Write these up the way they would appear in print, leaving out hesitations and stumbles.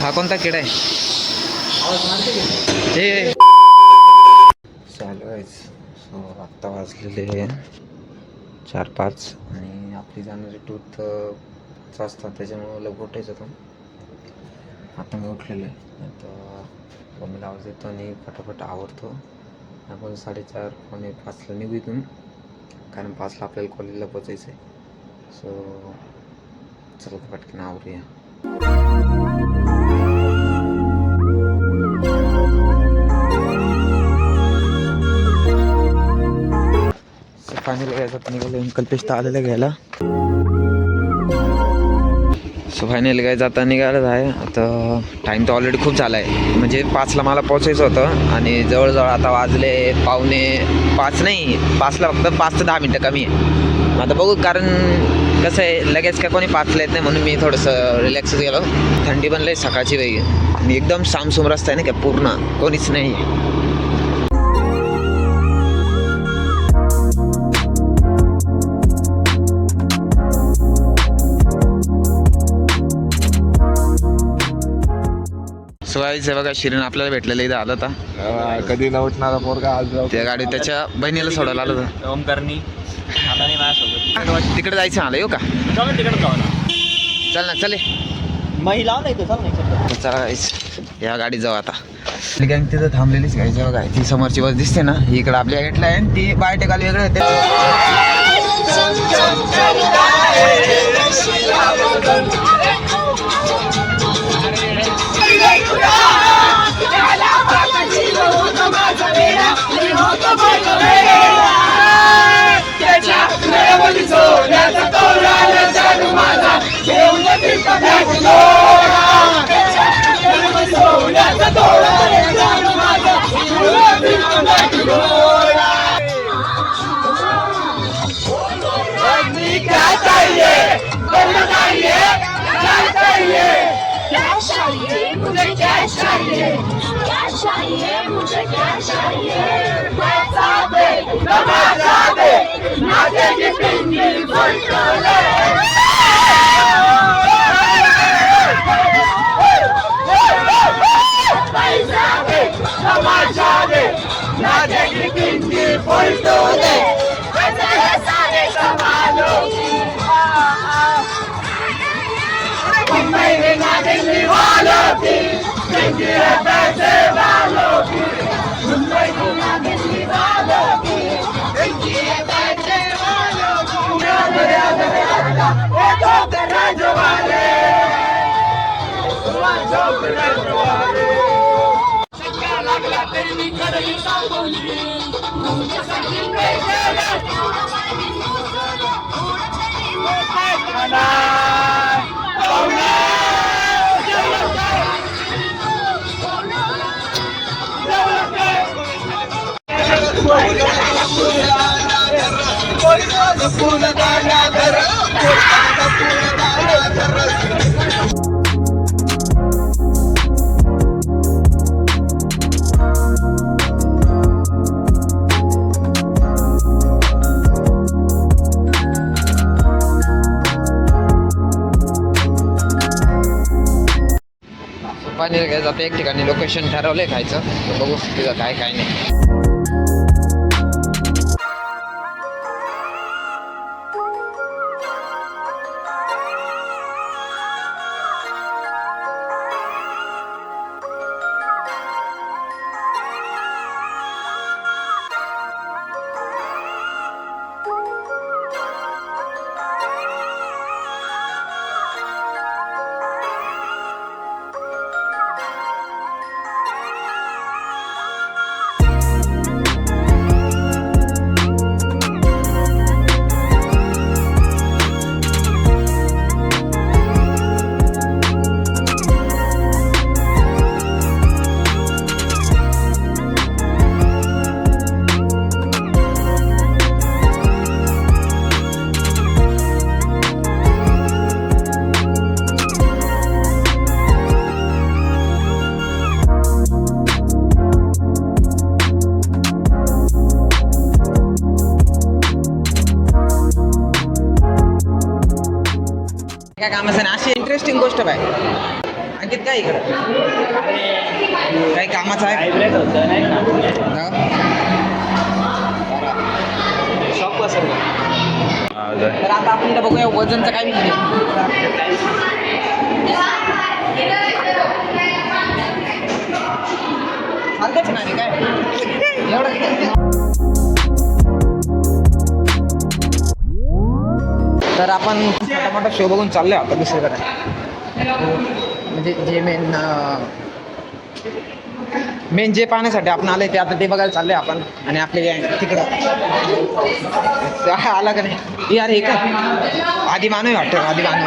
हा कोणता किडा आहे हे चालू आहे. सो आत्ता वाजलेले 4-5 आणि आपली जाणारी टूथ असतात त्याच्यामुळं लवकर उठायचं होतं. आता मी उठलेलो आहे. आता मम्मीला आवाज येतो आणि फटाफट आवरतो. आपण 4:30-5ला निघू इथून, कारण 5ला आपल्याला कॉलेजला पोचायचं आहे. सो चला पटकन आवरूया. फायनली घ्यायचं तर निघालो. कल्पेश तर आलेलं घ्यायला. सो फायनली काय जाता निघायलाच आहे. आता टाईम तर ऑलरेडी खूप झाला आहे. म्हणजे 5ला मला पोचायचं होतं आणि जवळजवळ आता वाजले 4:45 नाही, 5ला फक्त 5 ते 10 मिनटं कमी आहे. आता बघू, कारण कसं आहे लगेच काय कोणी 5ला येत नाही म्हणून मी थोडंसं रिलॅक्सच गेलो. थंडी पण लई सकाळची वेळी आणि एकदम सामसूम रस्ता आहे ना, काय पूर्ण कोणीच नाही. सुवाईचं बघा, शिरीन आपल्याला भेटलेलं इथं आलं होता. कधी न उठणारा पोरगा आज त्या गाडी त्याच्या बहिणीला सोडायला आलं होतं. ओमकारनी आता नाही माझ्यासोबत. तिकडे जायचं मला येऊ का? तिकडे जाऊ ना. चल ना, चले महिला नाही तर चल नाही. चला गाईस, या गाडीत जाऊ आता. गँग तिथं थांबलेलीच गायचं बघा. ती समोरची बस दिसते ना, इकडं आपल्या गेटला आहे आणि ती बाय टेकाला वेगळं येते. पाणी घ्यायचं आता. एक ठिकाणी लोकेशन ठरवलंय खायचं, बघू तिथं काय काय नाही. काय कामाचं नाही, अशी इंटरेस्टिंग गोष्ट काय अंकित काय इकडं काही कामाचं आहे शॉप असेल तर आता आपल्याला बघूया वजनचं काय विषय हलकंच नाही काय एवढं. तर आपण मोठा मोठा शो बघून चाललोय आता दुसरीकडे म्हणजे जे मेन जे पाहण्यासाठी आपण आलोय ते आता ते बघायला चाललोय आपण आणि आपले तिकडं आला का नाही यार हे का आधी मानव वाटतं आधी मानव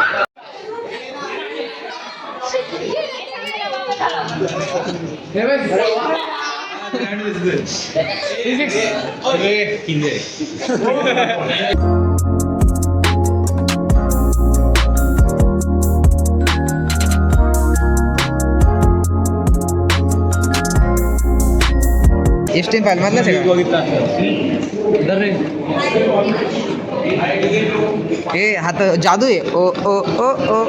एस्टीन फाईल मधलाच आहे हे हा तर जादू आहे ओ ओ ओ ओ.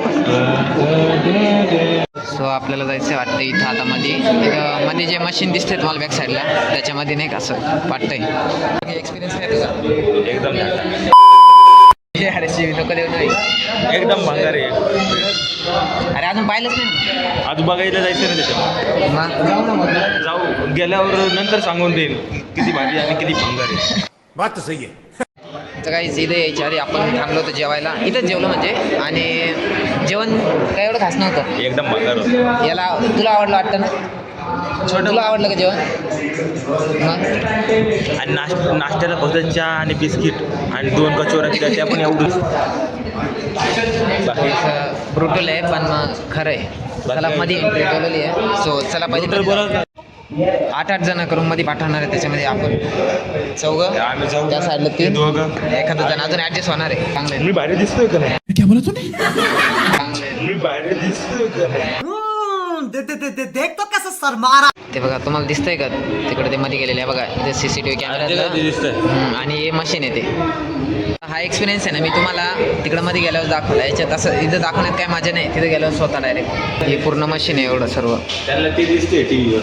सो आपल्याला जायचं वाटतं इथं आता मध्ये जे मशीन दिसते तुम्हाला बॅक साईडला त्याच्यामध्ये नाही का असं वाटतंय एक्सपिरियन्स काय तुझा एकदम अरे शिवी नको देऊ नाही एकदम भंगार आहे. अरे अजून पाहिलंच नाही आज बघायला जायचं ना त्याच्यावर मग जाऊ ना मग जाऊ गेल्यावर नंतर सांगून देईन किती भाजी आणि किती भंगार आहे. बात तो सही है. तर काही इथं यायच्या आधी आपण थांबलो होतो जेवायला इथंच जेवलो म्हणजे आणि जेवण काय एवढं खास नव्हतं एकदम भंगार होतं. याला तुला आवडलं वाटतं ना तुला आवडलं का जेवण मग आणि नाश्त्याला फक्त चहा आणि बिस्किट आणि 2 कचोऱ्या दिल्या त्या पण एवढंच. बाकी ब्रुटल आहे पण मग खरं आहे चला मध्ये एंट्री केलेली आहे सो चला पाहिजे 8 जण करून मध्ये पाठवणार आहे त्याच्यामध्ये आपण चौघं आम्ही जाऊ त्या साईडला 3 दोघं एखादं जण अजून ॲडजस्ट होणार आहे चांगलं मी बाहेर दिसतोय का नाही क्या बोला तूने? चांगलं मी बाहेर दिसतोय का नाही देख तो कैसे सर मारा. ते बघा तुम्हाला दिसतंय का तिकडे ते मध्ये गेलेले आहे बघा ते CCTV कॅमेरा दिसतंय आणि हे मशीन आहे ते हा एक्सपिरियन्स आहे ना मी तुम्हाला तिकडं मध्ये गेल्यावर दाखवला याच्यात असं इथं दाखवण्यात काय मजा नाही तिथे गेल्यावर स्वतः डायरेक्ट हे पूर्ण मशीन आहे एवढं सर्व त्याला ते दिसते टीव्हीवर.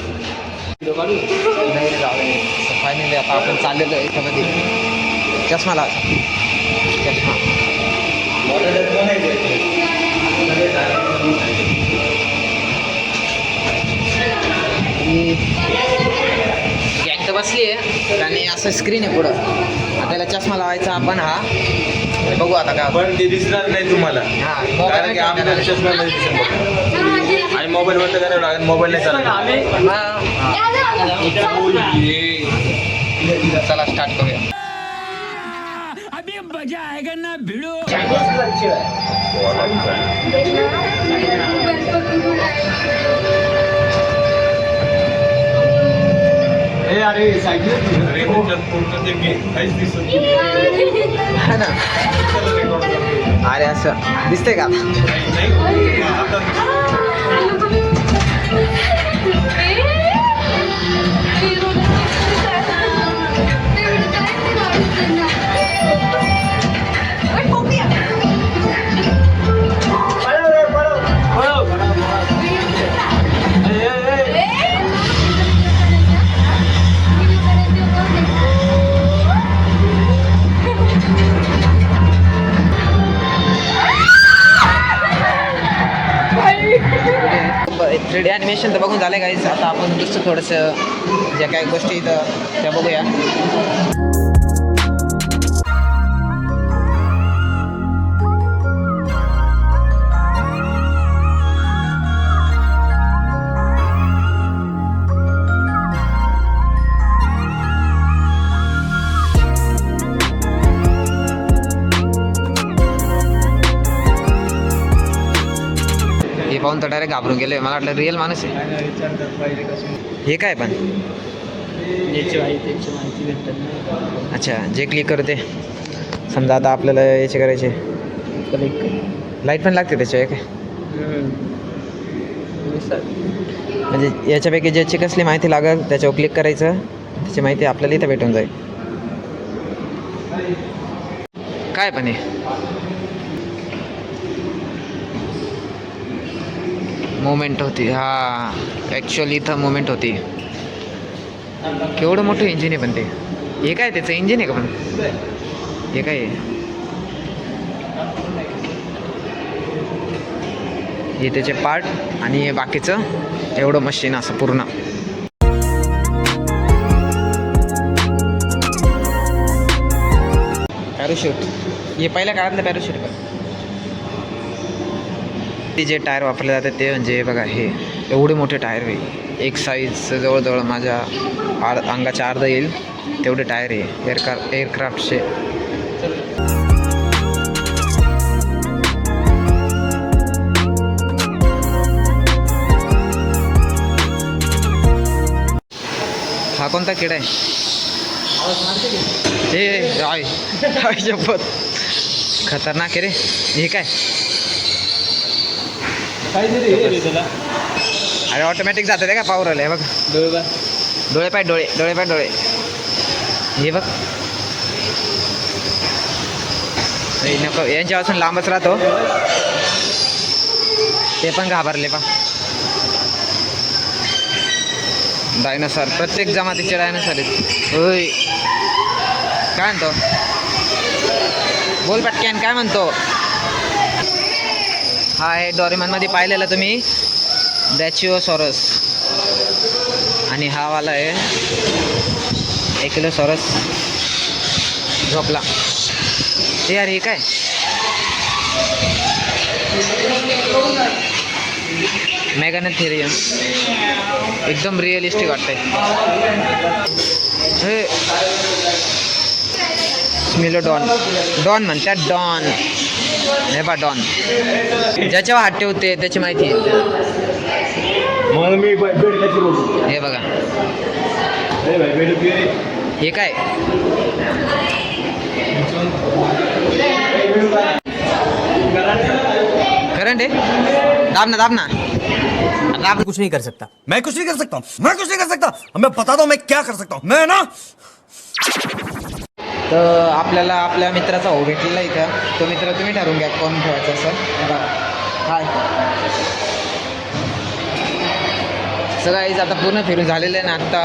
फायनली आता आपण चाललेलो आहे याच्यामध्ये चष्मा लाव चष्मा गॅंग तर बसली आहे आणि असं स्क्रीन आहे पुढं त्याला चष्मा लावायचा आपण हा बघू आता का पण ते दिसणार नाही तुम्हाला हा कारण की आपल्याला चष्मा नाही दिसत बघा. आणि मोबाईल बंद करायला लागेल मोबाईल नाही चालत. चला स्टार्ट करूया अभी मजा आएगा ना भिड़ो. हा ना अरे असं दिसतंय का थ्री ॲनिमेशन तर बघून झालं काहीच आता आपण दुसरं थोडंसं ज्या काही गोष्टी इथं त्या बघूया हे पाहून तर डायरेक्ट घाबरून गेले मला वाटलं रिअल माणूस आहे हे काय पण अच्छा जे क्लिक करते समजा आता आपल्याला याचे करायचे लाईट पण लागते त्याच्या काय म्हणजे याच्यापैकी ज्याची कसली माहिती लागेल त्याच्यावर क्लिक करायचं त्याची माहिती आपल्याला इथं भेटून जाईल काय पण मोमेंट होती. हा ॲक्च्युअली इथं मोमेंट होती. केवढं मोठं इंजिन आहे पण ते. हे काय त्याचं इंजिन आहे का पण? हे काय आहे? हे त्याचे पार्ट आणि हे बाकीचं एवढं मशीन असं पूर्ण. पॅराशूट हे पहिल्या काळातलं पॅराशूट पण. ते जे टायर वापरले जातात ते म्हणजे बघा हे एवढे मोठे टायर आहे. एक साईज जवळजवळ माझ्या अंगाच्या अर्धा येईल तेवढे टायर आहे एअरक्राफ्टचे. हा कोणता किडा आहे? हे आहे शपथ खतरनाक आहे रे. हे काय? अरे ऑटोमॅटिक जातं ते का पावर आलं आहे बघ. डोळे पाय डोळे. हे बघ नको यांच्यापासून लांबच राहतो. ते पण घाबरले पा. डायनोसॉर प्रत्येक जमातीचे डायनोसॉर आहेत. होय काय म्हणतो? बोल पटक्यान काय म्हणतो? हा आहे डोरेमॉनमध्ये पाहिलेला तुम्ही ब्रॅचिओसॉरस आणि हा वाला आहे एकिलोसॉरस झोपला. ते यार हे काय? मेगानेथेरियम एकदम रिअलिस्टिक वाटतंय. हे स्मिलोडॉन डॉन म्हणतात. डॉन हे बा डॉन ज्याच्यावर हात ठेवते त्याची माहिती आहे. हे बघा हे काय? करंट आहे. दाब ना कुछ नहीं कर सकता. मैं कुछ नहीं कर सकता. मैं बताता हूँ मैं क्या कर सकता हूँ. मैं ना तर आपल्याला आपल्या मित्राचा भाऊ भेटलेला इथं. तो मित्र तुम्ही ठरवून घ्या कोण ठेवायचा असं. हाय सगळं आता पूर्ण फिरून झालेलं आहे ना. आत्ता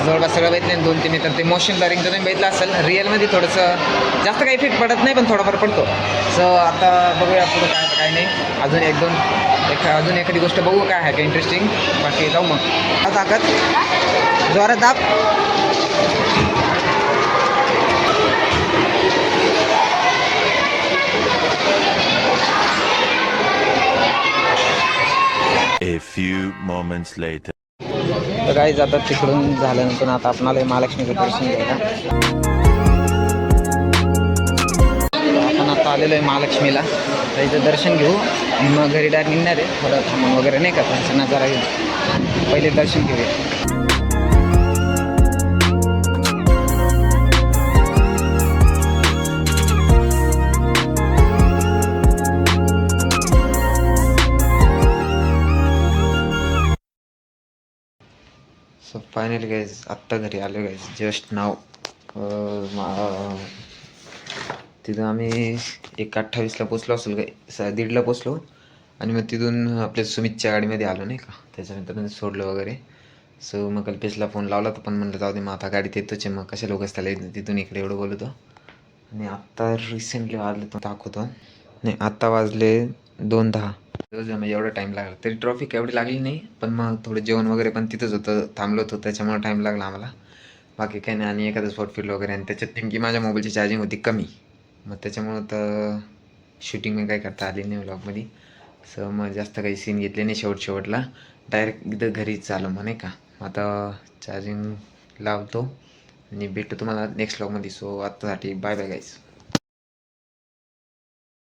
जवळपास सगळं बघितलं नाही. 2-3 मित्र ते मोशन ब्लरिंगचं तुम्ही बघितलं असेल. रिअलमध्ये थोडंसं जास्त काही इफेक्ट पडत नाही पण थोडाफार पडतो. सो आता बघूया पुढं काय नाही. अजून एखादी गोष्ट बघू काय आहे का इंटरेस्टिंग. बाकी जाऊ मग. ताकद जोरात दाब. A few moments later. तर काही जातात तिकडून झाल्यानंतर आता आपणाला महालक्ष्मीचं दर्शन घ्यायला. आपण आता आलेलो आहे महालक्ष्मीला. तर इथं दर्शन घेऊ मग घरी डायरेक्ट निघणार आहे. थोडं थांबून वगैरे नाही का त्यांचा नजारा घेऊ. पहिले दर्शन घेऊया. सो फायनली गाईज आत्ता घरी आलो गाईज जस्ट नाव. तिथं आम्ही 1:28ला पोचलो असेल काय 1:30ला पोचलो. आणि मग तिथून आपल्या सुमितच्या गाडीमध्ये आलो नाही का. त्याच्यानंतर सोडलं वगैरे. सो मग कल्पेशला फोन लावला तर पण म्हणलं जाऊ दे मग आता गाडीत येतोच आहे. मग कशा लोकच त्याला तिथून इकडे एवढं बोलतो. आणि आत्ता रिसेंटली वाजले तो दाखवतो नाही. आत्ता वाजले 2:10. म्हणजे एवढा टाईम लागला तरी ट्रॉफिक एवढी लागली नाही. पण मग थोडं जेवण वगैरे पण तिथंच होतं. थांबलो होतो त्याच्यामुळे टाईम लागला आम्हाला. बाकी काही नाही. आणि एखादं स्पॉट फिरलो वगैरे. आणि त्याच्यात नेमकी माझ्या मोबाईलची चार्जिंग होती कमी. मग त्याच्यामुळं तर शूटिंग मी काय करता आली नाही व्लॉगमध्ये. सो मग जास्त काही सीन घेतले नाही. शेवटला डायरेक्ट इथं घरीच आलो मग नाही का. आता चार्जिंग लावतो आणि भेटतो तुम्हाला नेक्स्ट व्लॉगमध्ये. सो आत्तासाठी बाय बाय गाईज.